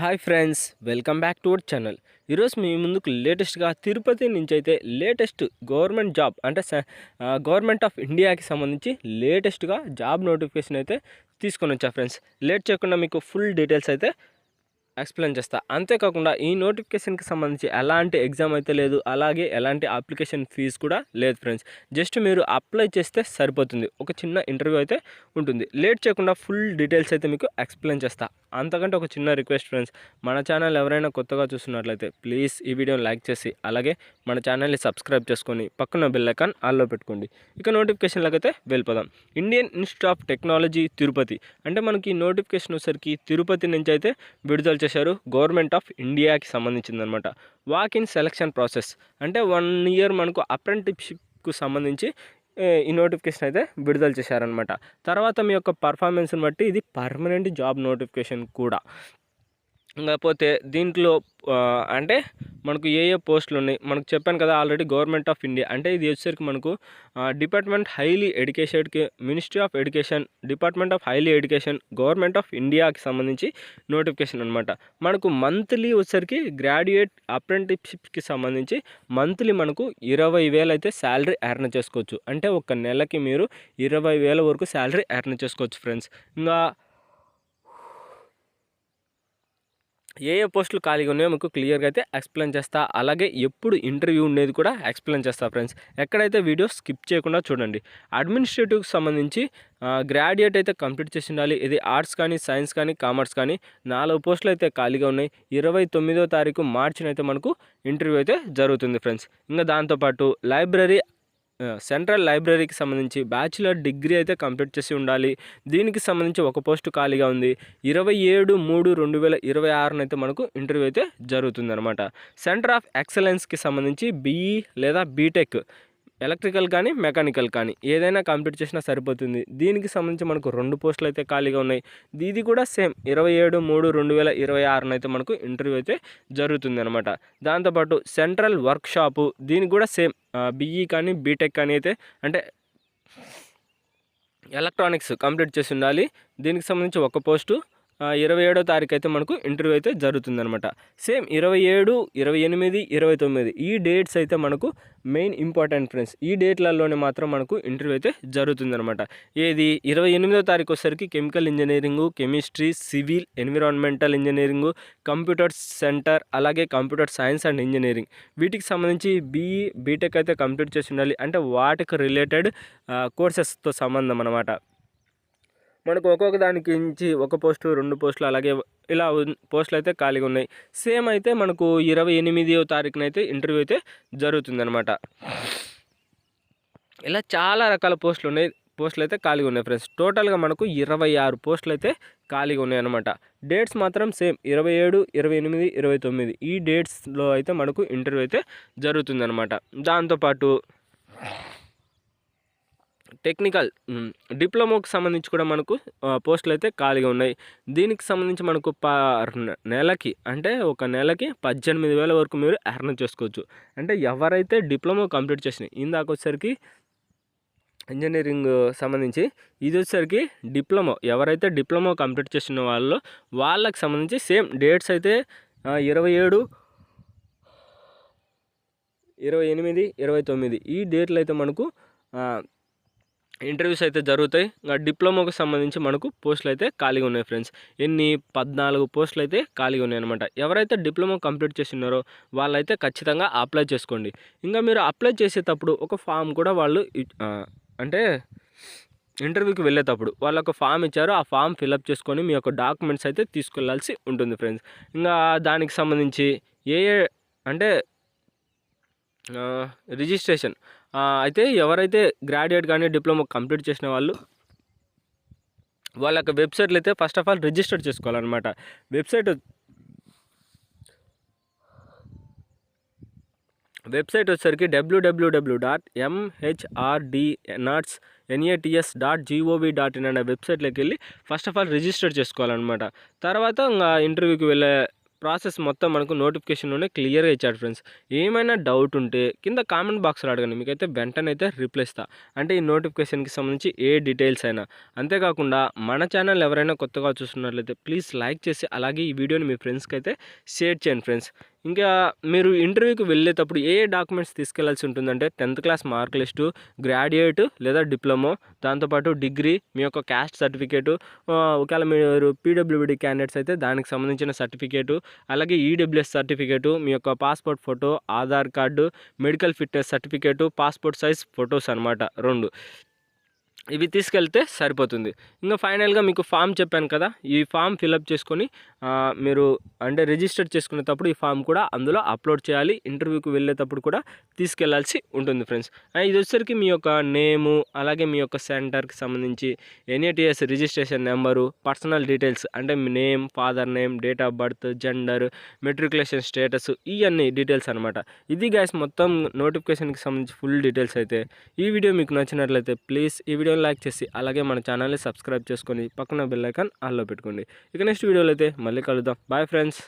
Hi friends, welcome back to our channel. ఈరోజు మీ ముందుకు లేటెస్ట్గా తిరుపతి నుంచి అయితే లేటెస్ట్ గవర్నమెంట్ జాబ్ అంటే గవర్నమెంట్ ఆఫ్ ఇండియాకి సంబంధించి లేటెస్ట్గా జాబ్ నోటిఫికేషన్ అయితే తీసుకొని వచ్చా ఫ్రెండ్స్. లేట్ చేయకుండా మీకు ఫుల్ డీటెయిల్స్ అయితే ఎక్స్ప్లెయిన్ చేస్తా. అంతేకాకుండా ఈ నోటిఫికేషన్కి సంబంధించి ఎలాంటి ఎగ్జామ్ అయితే లేదు, అలాగే ఎలాంటి అప్లికేషన్ ఫీజు కూడా లేదు ఫ్రెండ్స్. జస్ట్ మీరు అప్లై చేస్తే సరిపోతుంది. ఒక చిన్న ఇంటర్వ్యూ అయితే ఉంటుంది. లేట్ చేయకుండా ఫుల్ డీటెయిల్స్ అయితే మీకు ఎక్స్ప్లెయిన్ చేస్తా. అంతకంటే ఒక చిన్న రిక్వెస్ట్ ఫ్రెండ్స్, మన ఛానల్ ఎవరైనా కొత్తగా చూస్తున్నట్లయితే ప్లీజ్ ఈ వీడియోని లైక్ చేసి అలాగే మన ఛానల్ని సబ్స్క్రైబ్ చేసుకొని పక్కన బెల్ ఐకాన్ ఆల్లో పెట్టుకోండి. ఇక నోటిఫికేషన్లకు అయితే వెళ్ళిపోదాం. Indian institute of technology Tirupati అంటే మనకి నోటిఫికేషన్ వచ్చేసరికి తిరుపతి నుంచి అయితే విడుదల చేశారు. గవర్నమెంట్ ఆఫ్ ఇండియాకి సంబంధించిందనమాట. వాక్ ఇన్ సెలక్షన్ ప్రాసెస్ అంటే 1 ఇయర్ మనకు అప్రెంటిస్షిప్కు సంబంధించి ఈ నోటిఫికేషన్ అయితే విడుదల చేశారనమాట. తర్వాత మీ యొక్క పర్ఫార్మెన్స్ని బట్టి ఇది పర్మనెంట్ జాబ్ నోటిఫికేషన్ కూడా. కాకపోతే దీంట్లో అంటే మనకు ఏ పోస్టులు ఉన్నాయి మనకు చెప్పాను కదా ఆల్రెడీ. గవర్నమెంట్ ఆఫ్ ఇండియా అంటే ఇది వచ్చేసరికి మనకు డిపార్ట్మెంట్ హైలీ ఎడ్యుకేషన్కి, ministry of education, department of highly education, government of ఇండియాకి సంబంధించి నోటిఫికేషన్ అనమాట. మనకు మంత్లీ వచ్చేసరికి గ్రాడ్యుయేట్ అప్రెంటిస్షిప్కి సంబంధించి మంత్లీ మనకు 20,000 అయితే శాలరీ ఎర్న్ చేసుకోవచ్చు. అంటే ఒక నెలకి మీరు 20,000 వరకు శాలరీ ఎర్న్ చేసుకోవచ్చు ఫ్రెండ్స్. ఇంకా ఏ పోస్టులు ఖాళీగా ఉన్నాయో మీకు క్లియర్గా అయితే ఎక్స్ప్లెయిన్ చేస్తా. అలాగే ఎప్పుడు ఇంటర్వ్యూ ఉండేది కూడా ఎక్స్ప్లెయిన్ చేస్తా ఫ్రెండ్స్. ఎక్కడైతే వీడియో స్కిప్ చేయకుండా చూడండి. అడ్మినిస్ట్రేటివ్కి సంబంధించి గ్రాడ్యుయేట్ అయితే కంప్లీట్ చేసి ఉండాలి. ఇది ఆర్ట్స్ కానీ, సైన్స్ కానీ, కామర్స్ కానీ 4 పోస్టులు అయితే ఖాళీగా ఉన్నాయి. 29వ తారీఖు మార్చినైతే మనకు ఇంటర్వ్యూ అయితే జరుగుతుంది ఫ్రెండ్స్. ఇంకా దాంతోపాటు లైబ్రరీ, సెంట్రల్ లైబ్రరీకి సంబంధించి బ్యాచిలర్ డిగ్రీ అయితే కంప్లీట్ చేసి ఉండాలి. దీనికి సంబంధించి ఒక పోస్టు ఖాళీగా ఉంది. 27/3/2026 అయితే మనకు ఇంటర్వ్యూ అయితే జరుగుతుంది అనమాట. సెంటర్ ఆఫ్ ఎక్సలెన్స్కి సంబంధించి బీఈ లేదా బీటెక్, ఎలక్ట్రికల్ కానీ మెకానికల్ కానీ ఏదైనా కంప్లీట్ చేసినా సరిపోతుంది. దీనికి సంబంధించి మనకు 2 పోస్టులు అయితే ఖాళీగా ఉన్నాయి. ఇది కూడా సేమ్ 27/3/2026 అయితే మనకు ఇంటర్వ్యూ అయితే జరుగుతుంది అనమాట. దాంతోపాటు సెంట్రల్ వర్క్షాపు, దీనికి కూడా సేమ్ బీఈ కానీ బీటెక్ కానీ అయితే అంటే ఎలక్ట్రానిక్స్ కంప్లీట్ చేసి ఉండాలి. దీనికి సంబంధించి ఒక పోస్టు 27వ తారీఖు అయితే మనకు ఇంటర్వ్యూ అయితే జరుగుతుందనమాట. సేమ్ 27, 28, 29 ఈ డేట్స్ అయితే మనకు మెయిన్ ఇంపార్టెంట్ ఫ్రెండ్స్. ఈ డేట్లలోనే మాత్రం మనకు ఇంటర్వ్యూ అయితే జరుగుతుందనమాట. ఏది 28వ తారీఖు వచ్చేసరికి chemical engineering, chemistry, civil, environmental engineering, computer centre, అలాగే కంప్యూటర్ సైన్స్ అండ్ ఇంజనీరింగ్ వీటికి సంబంధించి బీఈ బీటెక్ అయితే కంప్లీట్ చేసి ఉండాలి. అంటే వాటికి రిలేటెడ్ కోర్సెస్తో సంబంధం అనమాట. మనకు ఒక్కొక్క దానికి నుంచి ఒక పోస్టు, 2 పోస్టులు అలాగే ఇలా పోస్టులు అయితే ఖాళీగా ఉన్నాయి. సేమ్ అయితే మనకు 28వ తారీఖునైతే ఇంటర్వ్యూ అయితే జరుగుతుందనమాట. ఇలా చాలా రకాల పోస్టులు అయితే ఖాళీగా ఉన్నాయి ఫ్రెండ్స్. టోటల్గా మనకు 26 పోస్టులు అయితే ఖాళీగా ఉన్నాయి అనమాట. డేట్స్ మాత్రం సేమ్ 27, 28, 29 ఈ డేట్స్లో అయితే మనకు ఇంటర్వ్యూ అయితే జరుగుతుందనమాట. దాంతోపాటు టెక్నికల్ డిప్లొమాకి సంబంధించి కూడా మనకు పోస్టులు అయితే ఖాళీగా ఉన్నాయి. దీనికి సంబంధించి మనకు నెలకి అంటే ఒక నెలకి 18,000 వరకు మీరు ఎర్న్ చేసుకోవచ్చు. అంటే ఎవరైతే డిప్లొమా కంప్లీట్ చేసినాయి, ఇందాక వచ్చేసరికి ఇంజనీరింగ్ సంబంధించి, ఇది వచ్చేసరికి డిప్లొమా, ఎవరైతే డిప్లొమా కంప్లీట్ చేసిన వాళ్ళకి సంబంధించి సేమ్ డేట్స్ అయితే 27, 28, 29 ఈ డేట్లు అయితే మనకు ఇంటర్వ్యూస్ అయితే జరుగుతాయి. డిప్లొమాకు సంబంధించి మనకు పోస్టులు అయితే ఖాళీగా ఉన్నాయి ఫ్రెండ్స్. 14 పోస్టులు అయితే ఖాళీగా ఉన్నాయి అనమాట. ఎవరైతే డిప్లొమా కంప్లీట్ చేస్తున్నారో వాళ్ళైతే ఖచ్చితంగా అప్లై చేసుకోండి. ఇంకా మీరు అప్లై చేసేటప్పుడు ఒక ఫామ్ కూడా వాళ్ళు అంటే ఇంటర్వ్యూకి వెళ్ళేటప్పుడు వాళ్ళు ఒక ఫామ్ ఇచ్చారు. ఆ ఫామ్ ఫిలప్ చేసుకొని మీ యొక్క డాక్యుమెంట్స్ అయితే తీసుకెళ్లాల్సి ఉంటుంది ఫ్రెండ్స్. ఇంకా దానికి సంబంధించి అంటే రిజిస్ట్రేషన్ అయితే ఎవరైతే గ్రాడ్యుయేట్ కానీ డిప్లొమా కంప్లీట్ చేసిన వాళ్ళ యొక్క వెబ్సైట్లు అయితే ఫస్ట్ ఆఫ్ ఆల్ రిజిస్టర్ చేసుకోవాలన్నమాట. వెబ్సైట్ వచ్చేసరికి www.mhrdsnats.gov.in అనే వెబ్సైట్లోకి వెళ్ళి ఫస్ట్ ఆఫ్ ఆల్ రిజిస్టర్ చేసుకోవాలన్నమాట. తర్వాత ఇంకా ఇంటర్వ్యూకి వెళ్ళే ప్రాసెస్ మొత్తం మనకు నోటిఫికేషన్లోనే క్లియర్గా ఇచ్చాడు ఫ్రెండ్స్. ఏమైనా డౌట్ ఉంటే కింద కామెంట్ బాక్స్లో అడగండి, మీకైతే వెంటనే అయితే రిప్లై ఇస్తా. అంటే ఈ నోటిఫికేషన్కి సంబంధించి ఏ డీటెయిల్స్ అయినా. అంతేకాకుండా మన ఛానల్ ఎవరైనా కొత్తగా చూస్తున్నట్లయితే ప్లీజ్ లైక్ చేసి అలాగే ఈ వీడియోని మీ ఫ్రెండ్స్కి అయితే షేర్ చేయండి ఫ్రెండ్స్. ఇంకా మీరు ఇంటర్వ్యూకి వెళ్ళేటప్పుడు ఏ డాక్యుమెంట్స్ తీసుకెళ్లాల్సి ఉంటుందంటే 10th class mark list, graduate లేదా డిప్లొమో, దాంతోపాటు డిగ్రీ, మీ యొక్క క్యాస్ట్ సర్టిఫికేటు, ఒకవేళ మీరు పీడబ్ల్యూడి క్యాండిడేట్స్ అయితే దానికి సంబంధించిన సర్టిఫికేటు, అలాగే ఈడబ్ల్యూఎస్ సర్టిఫికేటు, మీ యొక్క passport photo, Aadhaar card, medical fitness certificate, passport size photos అనమాట 2. ఇవి తీసుకెళ్తే సరిపోతుంది. ఇంకా ఫైనల్గా మీకు ఫామ్ చెప్పాను కదా, ఈ ఫామ్ ఫిలప్ చేసుకొని మీరు అంటే రిజిస్టర్ చేసుకునేటప్పుడు ఈ ఫామ్ కూడా అందులో అప్లోడ్ చేయాలి. ఇంటర్వ్యూకి వెళ్ళేటప్పుడు కూడా తీసుకెళ్లాల్సి ఉంటుంది ఫ్రెండ్స్. ఇది వచ్చేసరికి మీ యొక్క నేము, అలాగే మీ యొక్క సెంటర్కి సంబంధించి NATS registration number, personal details అంటే మీ name, father name, date of birth, gender, matriculation status, ఇవన్నీ డీటెయిల్స్ అనమాట. ఇది గైస్ మొత్తం నోటిఫికేషన్కి సంబంధించి ఫుల్ డీటెయిల్స్ అయితే. ఈ వీడియో మీకు నచ్చినట్లయితే ప్లీజ్ ఈ వీడియోని లైక్ చేసి అలాగే మన ఛానల్ని సబ్స్క్రైబ్ చేసుకొని పక్కన బెల్ ఐకాన్ ఆల్లో పెట్టుకోండి. ఇక నెక్స్ట్ వీడియోలో అయితే మళ్ళీ కలుద్దాం. Bye friends.